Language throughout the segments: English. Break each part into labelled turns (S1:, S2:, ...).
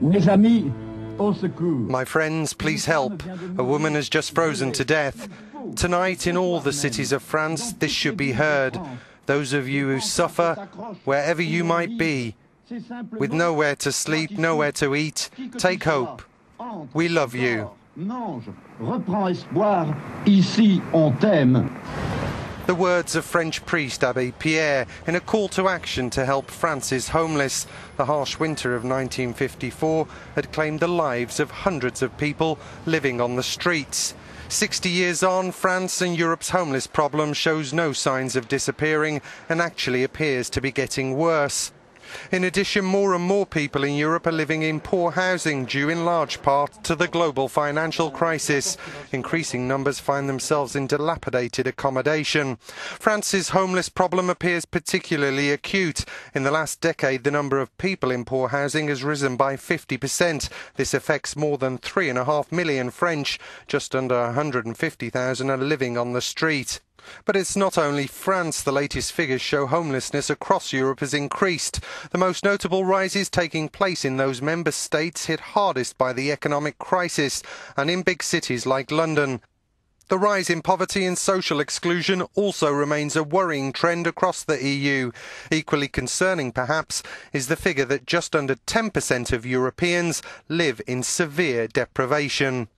S1: Mes amis, au secours.
S2: My friends, please help. A woman has just frozen to death. Tonight, in all the cities of France, this should be heard. Those of you who suffer, wherever you might be, with nowhere to sleep, nowhere to eat, take hope. We love you.
S1: Reprends espoir, ici on t'aime.
S2: The words of French priest Abbé Pierre in a call to action to help France's homeless. The harsh winter of 1954 had claimed the lives of hundreds of people living on the streets. 60 years on, France and Europe's homeless problem shows no signs of disappearing and actually appears to be getting worse. In addition, more and more people in Europe are living in poor housing, due in large part to the global financial crisis. Increasing numbers find themselves in dilapidated accommodation. France's homeless problem appears particularly acute. In the last decade, the number of people in poor housing has risen by 50%. This affects more than 3.5 million French. Just under 150,000 are living on the street. But it's not only France. The latest figures show homelessness across Europe has increased. The most notable rises taking place in those member states hit hardest by the economic crisis and in big cities like London. The rise in poverty and social exclusion also remains a worrying trend across the EU. Equally concerning, perhaps, is the figure that just under 10% of Europeans live in severe deprivation.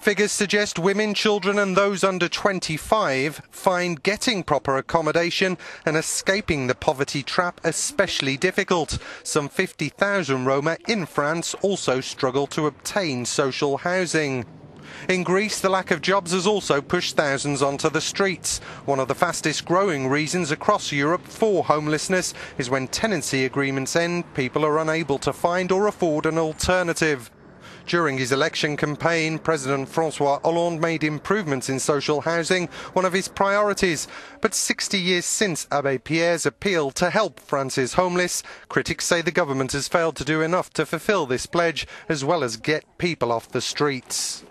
S2: Figures suggest women, children and those under 25 find getting proper accommodation and escaping the poverty trap especially difficult. Some 50,000 Roma in France also struggle to obtain social housing. In Greece, the lack of jobs has also pushed thousands onto the streets. One of the fastest growing reasons across Europe for homelessness is when tenancy agreements end, people are unable to find or afford an alternative. During his election campaign, President François Hollande made improvements in social housing one of his priorities. But 60 years since Abbé Pierre's appeal to help France's homeless, critics say the government has failed to do enough to fulfil this pledge, as well as get people off the streets.